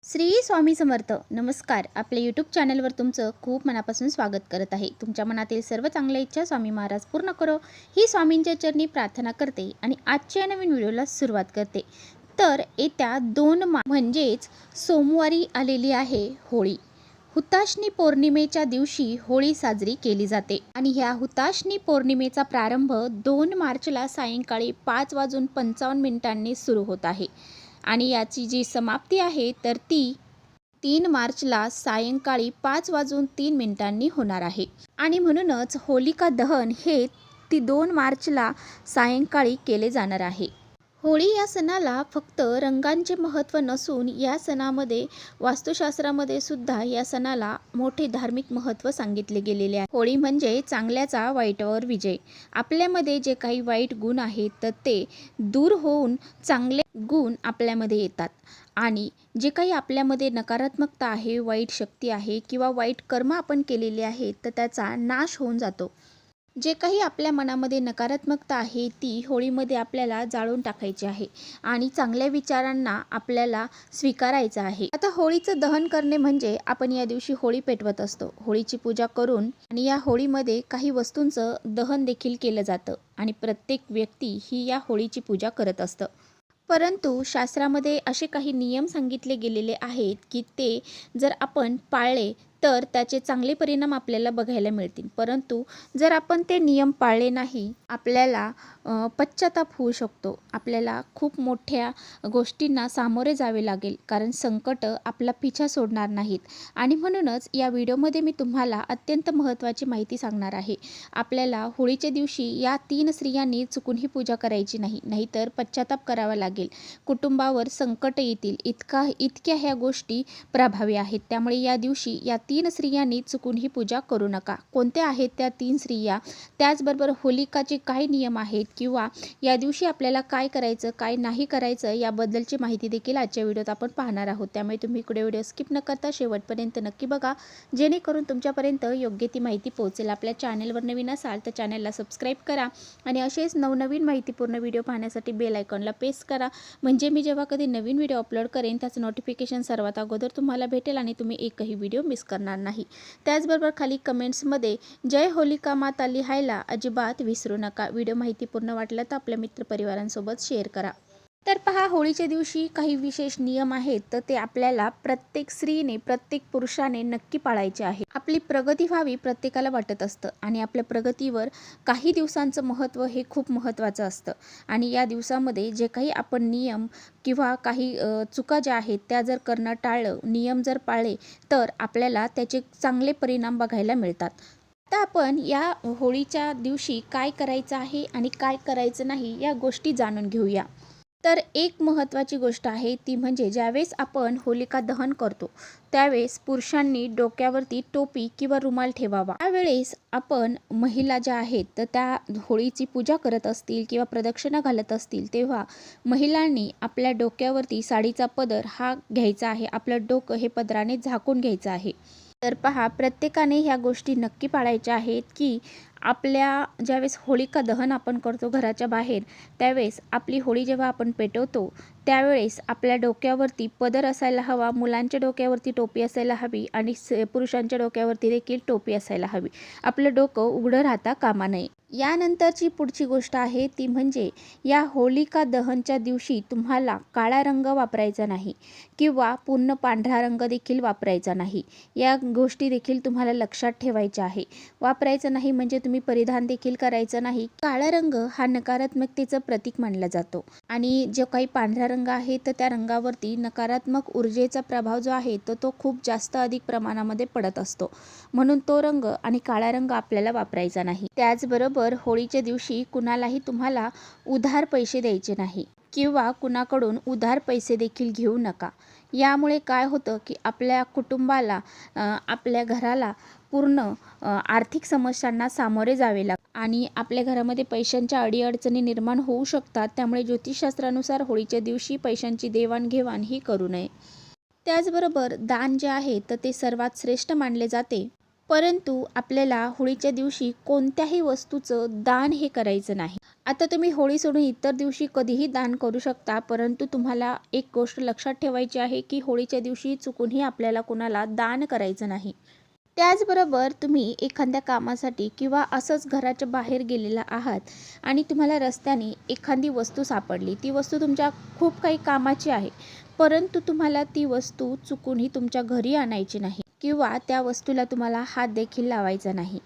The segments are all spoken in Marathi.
श्री स्वामी समर्थ. नमस्कार. आपल्या यूट्यूब चॅनलवर तुमचं खूप मनापासून स्वागत करत आहे. तुमच्या मनातील सर्व चांगल्या इच्छा स्वामी महाराज पूर्ण करो ही स्वामींच्या चरणी प्रार्थना करते आणि आजच्या नवीन व्हिडिओला सुरुवात करते. तर येत्या 2 म्हणजेच सोमवारी आलेली आहे होळी. हुताशनी पौर्णिमेच्या दिवशी होळी साजरी केली जाते आणि ह्या हुताशनी पौर्णिमेचा प्रारंभ 2 मार्चला सायंकाळी 5:55 सुरू होत आहे आणि याची जी समाप्ती आहे तर ती 3 मार्चला सायंकाळी 5:03 होणार आहे. आणि म्हणूनच होलिका दहन हे 2 मार्चला सायंकाळी केले जाणार आहे. होळी या सणाला फक्त रंगांचे महत्त्व नसून या सणामध्ये वास्तुशास्त्रामध्ये सुद्धा या सणाला मोठे धार्मिक महत्त्व सांगितले गेलेले आहे. होळी म्हणजे चांगल्याचा वाईटावर विजय. आपल्यामध्ये जे काही वाईट गुण आहेत तर ते दूर होऊन चांगले गुण आपल्यामध्ये येतात आणि जे काही आपल्यामध्ये नकारात्मकता आहे, वाईट शक्ती आहे किंवा वाईट कर्म आपण केलेले आहेत तर त्याचा नाश होऊन जातो. जे काही आपल्या मनामध्ये नकारात्मकता आहे ती होळीमध्ये आपल्याला जाळून टाकायची आहे आणि चांगल्या विचारांना आपल्याला स्वीकारायचं आहे. आता होळीचं दहन करणे म्हणजे आपण या दिवशी होळी पेटवत असतो. होळीची पूजा करून आणि या होळीमध्ये काही वस्तूंचं दहन देखील केलं जातं आणि प्रत्येक व्यक्ती ही या होळीची पूजा करत असतं. परंतु शास्त्रामध्ये असे काही नियम सांगितले गेलेले आहेत की ते जर आपण पाळले तर त्याचे चांगले परिणाम आपल्याला बघायला मिळतील. परंतु जर आपण ते नियम पाळले नाही आपल्याला पश्चाताप होऊ शकतो. आपल्याला खूप मोठ्या गोष्टींना सामोरे जावे लागेल कारण संकट आपला पिछा सोडणार नाहीत. आणि म्हणूनच या व्हिडिओमध्ये मी तुम्हाला अत्यंत महत्त्वाची माहिती सांगणार आहे. आपल्याला होळीच्या दिवशी या 3 स्त्रियांनी चुकून ही पूजा करायची नाही, नाहीतर पश्चाताप करावा लागेल. कुटुंबावर संकट येतील इतक्या ह्या गोष्टी प्रभावी आहेत. त्यामुळे या दिवशी या 3 स्त्रियांनी चुकून ही पूजा करू नका. कोणत्या आहेत त्या 3 स्त्रिया, त्याचबरोबर होलिकाचे काय नियम आहेत किंवा या दिवशी आपल्याला काय करायचं काय नाही करायचं याबद्दलची माहिती देखील आजच्या व्हिडिओत आपण पाहणार आहोत. त्यामुळे तुम्ही इकडे व्हिडिओ स्किप न करता शेवटपर्यंत नक्की बघा जेणेकरून तुमच्यापर्यंत योग्य ती माहिती पोहोचेल. आपल्या चॅनलवर नवीन असाल तर चॅनलला सबस्क्राईब करा आणि असेच नवनवीन माहितीपूर्ण व्हिडिओ पाहण्यासाठी बेल आयकॉनला प्रेस करा म्हणजे मी जेव्हा कधी नवीन व्हिडिओ अपलोड करेन त्याचं नोटिफिकेशन सर्वात अगोदर तुम्हाला भेटेल आणि तुम्ही एकही व्हिडिओ मिस करणार नाही. त्याचबरोबर खाली कमेंट्समध्ये जय होलिका माता लिहायला अजिबात विसरू नका. व्हिडिओ माहितीपूर्ण वाटला तर आपल्या मित्रपरिवारांसोबत शेअर करा. तर पहा, होळीच्या दिवशी काही विशेष नियम आहेत तर ते आपल्याला प्रत्येक स्त्रीने प्रत्येक पुरुषाने नक्की पाळायचे आहे. आपली प्रगती व्हावी प्रत्येकाला वाटत असतं आणि आपल्या प्रगतीवर काही दिवसांचं महत्त्व हे खूप महत्त्वाचं असतं. आणि या दिवसामध्ये जे काही आपण नियम किंवा काही चुका ज्या आहेत त्या जर करणं टाळलं, नियम जर पाळले तर आपल्याला त्याचे चांगले परिणाम बघायला मिळतात. आता आपण या होळीच्या दिवशी काय करायचं आहे आणि काय करायचं नाही या गोष्टी जाणून घेऊया. तर एक महत्त्वाची गोष्ट आहे ती म्हणजे ज्यावेळेस आपण होलिका दहन करतो त्यावेळेस पुरुषांनी डोक्यावरती टोपी किंवा रुमाल ठेवावा. त्यावेळेस आपण महिला ज्या आहेत तर त्या होळीची पूजा करत असतील किंवा प्रदक्षिणा घालत असतील तेव्हा महिलांनी आपल्या डोक्यावरती साडीचा पदर हा घ्यायचा आहे. आपलं डोकं हे पदराने झाकून घ्यायचं आहे. तर पहा, प्रत्येकाने ह्या गोष्टी नक्की पाळायच्या आहेत की आपल्या ज्यावेळेस होलिका दहन आपण करतो घराच्या बाहेर त्यावेळेस आपली होळी जेव्हा आपण पेटवतो त्यावेळेस आपल्या डोक्यावरती पदर असायला हवा, मुलांच्या डोक्यावरती टोपी असायला हवी आणि पुरुषांच्या डोक्यावरती देखील टोपी असायला हवी. आपलं डोकं उघडं राहता कामा नये. यानंतरची पुढची गोष्ट आहे ती म्हणजे या होलिका दहनच्या दिवशी तुम्हाला काळा रंग वापरायचा नाही किंवा पूर्ण पांढरा रंग देखील वापरायचा नाही. या गोष्टी देखील तुम्हाला लक्षात ठेवायच्या आहे. वापरायचं नाही म्हणजे तुम्ही परिधान देखील करायचं नाही. काळा रंग हा नकारात्मकतेचं प्रतीक मानला जातो आणि जो काही पांढरा रंग आहे तर त्या रंगावरती नकारात्मक ऊर्जेचा प्रभाव जो आहे तर तो खूप जास्त अधिक प्रमाणामध्ये पडत असतो. म्हणून तो रंग आणि काळा रंग आपल्याला वापरायचा नाही. त्याचबरोबर होळीच्या दिवशी कुणालाही तुम्हाला उधार पैसे द्यायचे नाही किंवा कुणाकडून उधार पैसे देखील घेऊ नका. यामुळे काय होतं की आपल्या कुटुंबाला आपल्या घराला पूर्ण आर्थिक समस्यांना सामोरे जावे लागते आणि आपल्या घरामध्ये पैशांच्या अडीअडचणी निर्माण होऊ शकतात. त्यामुळे ज्योतिषशास्त्रानुसार होळीच्या दिवशी पैशांची देवाणघेवाण ही करू नये. त्याचबरोबर दान जे आहे तर ते सर्वात श्रेष्ठ मानले जाते. परंतु आपल्याला होळीच्या दिवशी कोणत्याही वस्तूचं दान हे करायचं नाही. आता तुम्ही होळी सोडून इतर दिवशी कधीही दान करू शकता, परंतु तुम्हाला एक गोष्ट लक्षात ठेवायची आहे की होळीच्या दिवशी चुकूनही आपल्याला कोणाला दान करायचं नाही. त्याचबरोबर तुम्ही एखाद्या कामासाठी किंवा असंच घराच्या बाहेर गेलेला आहात आणि तुम्हाला रस्त्याने एखादी वस्तू सापडली, ती वस्तू तुमच्या खूप काही कामाची आहे, परंतु तुम्हाला ती वस्तू चुकूनही तुमच्या घरी आणायची नाही किंवा त्या वस्तूला तुम्हाला हात देखील लावायचा नाही.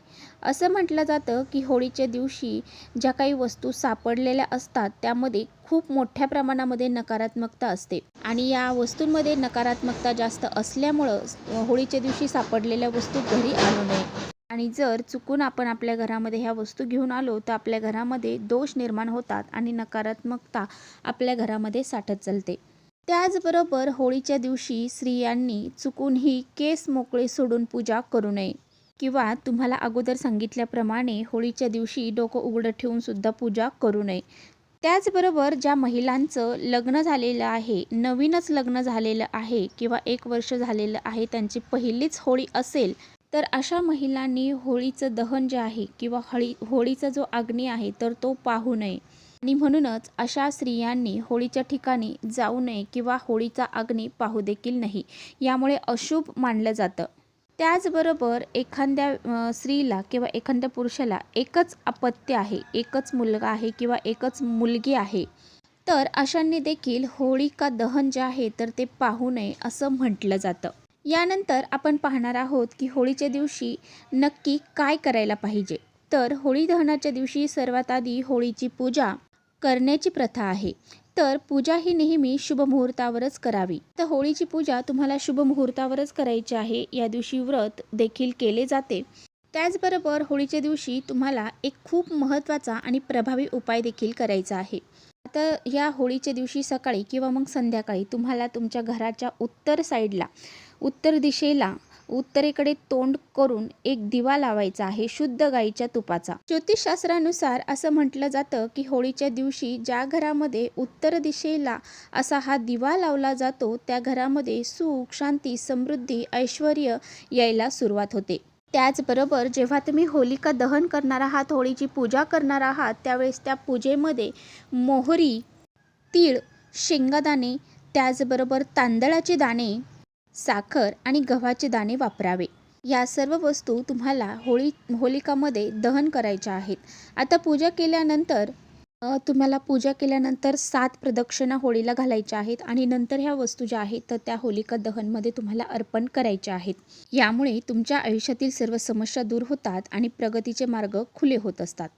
असं म्हटलं जातं की होळीच्या दिवशी ज्या काही वस्तू सापडलेल्या असतात त्यामध्ये खूप मोठ्या प्रमाणामध्ये नकारात्मकता असते आणि या वस्तूंमध्ये नकारात्मकता जास्त असल्यामुळं होळीच्या दिवशी सापडलेल्या वस्तू घरी आणू नये. आणि जर चुकून आपण आपल्या घरामध्ये ह्या वस्तू घेऊन आलो तर आपल्या घरामध्ये दोष निर्माण होतात आणि नकारात्मकता आपल्या घरामध्ये साठत चालते. त्याचबरोबर होळीच्या दिवशी स्त्रियांनी चुकूनही केस मोकळे सोडून पूजा करू नये किंवा तुम्हाला अगोदर सांगितल्याप्रमाणे होळीच्या दिवशी डोकं उघडं ठेवून सुद्धा पूजा करू नये. त्याचबरोबर ज्या महिलांचं लग्न झालेलं आहे, नवीनच लग्न झालेलं आहे किंवा 1 वर्ष झालेलं आहे, त्यांची पहिलीच होळी असेल, तर अशा महिलांनी होळीचं दहन जे आहे किंवा होळीचा जो अग्नी आहे तर तो पाहू नये आणि म्हणूनच अशा स्त्रियांनी होळीच्या ठिकाणी जाऊ नये किंवा होळीचा अग्नी पाहू देखील नाही. यामुळे अशुभ मानलं जातं. त्याचबरोबर एखाद्या स्त्रीला किंवा एखाद्या पुरुषाला एकच अपत्य आहे, एकच मुलगा आहे किंवा एकच मुलगी आहे, तर अशांनी देखील होळिका दहन जे आहे तर ते पाहू नये असं म्हटलं जातं. यानंतर आपण पाहणार आहोत की होळीच्या दिवशी नक्की काय करायला पाहिजे. तर होळी दहनाच्या दिवशी सर्वात आधी होळीची पूजा करण्याची प्रथा आहे. तर पूजा ही नेहमी शुभ मुहूर्तावरच करावी. तर होळीची पूजा तुम्हाला शुभ मुहूर्तावरच करायची आहे. या दिवशी व्रत देखील केले जाते. त्याचबरोबर होळीच्या दिवशी तुम्हाला एक खूप महत्त्वाचा आणि प्रभावी उपाय देखील करायचा आहे. आता या होळीच्या दिवशी सकाळी किंवा मग संध्याकाळी तुम्हाला तुमच्या घराच्या उत्तर साईडला, उत्तर दिशेला उत्तरेकडे तोंड करून एक दिवा लावायचा आहे शुद्ध गाईच्या तुपाचा. ज्योतिषशास्त्रानुसार असं म्हटलं जातं की होळीच्या दिवशी ज्या घरामध्ये उत्तर दिशेला असा हा दिवा लावला जातो त्या घरामध्ये सुख, शांती, समृद्धी, ऐश्वर यायला सुरुवात होते. त्याचबरोबर जेव्हा तुम्ही होलिका दहन करणार आहात, होळीची पूजा करणार आहात, त्यावेळेस त्या पूजेमध्ये मोहरी, तीळ, शेंगादाणे, त्याचबरोबर तांदळाचे दाणे, साखर आणि गव्हाचे दाणे वापरावे. या सर्व वस्तू तुम्हाला होलिकामध्ये दहन करायच्या आहेत. आता तुम्हाला पूजा केल्यानंतर 7 प्रदक्षिणा होळीला घालायच्या आहेत आणि नंतर ह्या वस्तू ज्या आहेत तर त्या होलिका दहनमध्ये तुम्हाला अर्पण करायच्या आहेत. यामुळे तुमच्या आयुष्यातील सर्व समस्या दूर होतात आणि प्रगतीचे मार्ग खुले होत असतात.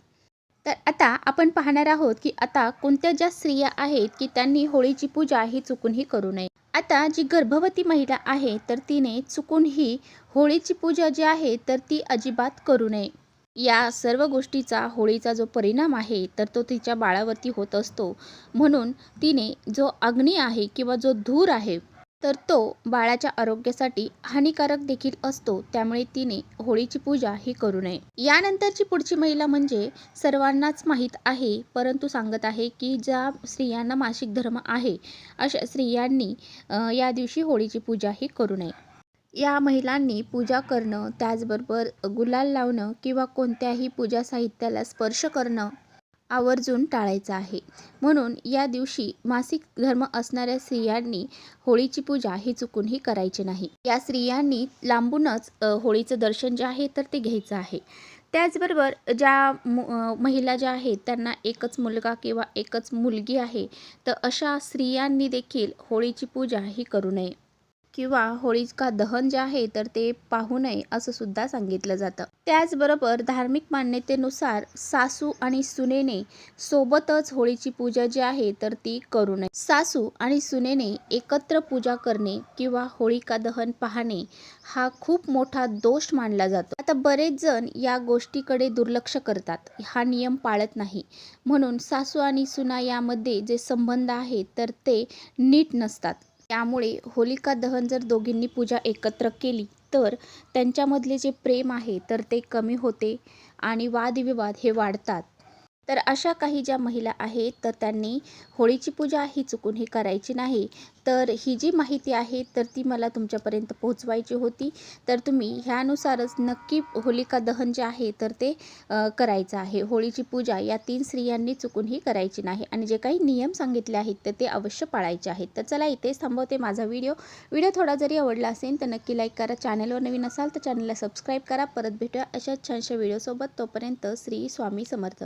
तर आता आपण पाहणार आहोत की आता कोणत्या ज्या स्त्रिया आहेत की त्यांनी होळीची पूजा ही चुकूनही करू नये. आता जी गर्भवती महिला आहे तर तिने चुकूनही होळीची पूजा जी आहे तर ती अजिबात करू नये. या सर्व गोष्टीचा होळीचा जो परिणाम आहे तर तो तिच्या बाळावरती होत असतो. म्हणून तिने जो अग्नी आहे किंवा जो धूर आहे तर तो बाळाच्या आरोग्यासाठी हानिकारक देखील असतो. त्यामुळे तिने होळीची पूजा ही करू नये. यानंतरची पुढची महिला म्हणजे सर्वांनाच माहीत आहे, परंतु सांगत आहे की ज्या स्त्रियांना मासिक धर्म आहे अशा स्त्रियांनी या दिवशी होळीची पूजा ही करू नये. या महिलांनी पूजा करणं, त्याचबरोबर गुलाल लावणं किंवा कोणत्याही पूजा साहित्याला स्पर्श करणं आवर्जून टाळायचं आहे. म्हणून या दिवशी मासिक धर्म असणाऱ्या स्त्रियांनी होळीची पूजा ही चुकूनही करायची नाही. या स्त्रियांनी लांबूनच होळीचं दर्शन जे आहे तर ते घ्यायचं आहे. त्याचबरोबर ज्या महिला ज्या आहेत त्यांना एकच मुलगा किंवा एकच मुलगी आहे तर अशा स्त्रियांनी देखील होळीची पूजा ही करू नये किंवा होळिका दहन जे आहे तर ते पाहू नये असं सुद्धा सांगितलं जातं. त्याचबरोबर धार्मिक मान्यतेनुसार सासू आणि सुनेने सोबतच होळीची पूजा जी आहे तर ती करू नये. सासू आणि सुनेने एकत्र पूजा करणे किंवा होळिका दहन पाहणे हा खूप मोठा दोष मानला जातो. आता बरेच जण या गोष्टीकडे दुर्लक्ष करतात, हा नियम पाळत नाही. म्हणून सासू आणि सुना यामध्ये जे संबंध आहेत तर ते नीट नसतात. त्यामुळे होलिका दहन जर दोघींनी पूजा एकत्र केली तर त्यांच्यामधले जे प्रेम आहे तर ते कमी होते आणि वादविवाद हे वाढतात. तर अशा काही ज्या महिला आहेत तर त्यांनी होळीची पूजा ही चुकूनही करायची नाही. तर तर ही जी माहिती आहे तर ती मला तुमच्यापर्यंत पोहोचवायची होती. तर तुम्ही ह्यानुसारच नक्की होलिका दहन जे आहे तर ते करायचं आहे. होळीची पूजा या 3 स्त्रियांनी चुकूनही करायची नाही आणि जे काही नियम सांगितले आहेत तर ते अवश्य पाळायचे आहेत. तर चला इथेच थांबवते माझा व्हिडिओ. व्हिडिओ थोडा जरी आवडला असेल तर नक्की लाईक करा. चॅनलवर नवीन असाल तर चॅनलला सबस्क्राईब करा. परत भेटूया अशाच छानशा व्हिडिओसोबत. तोपर्यंत श्री स्वामी समर्थ.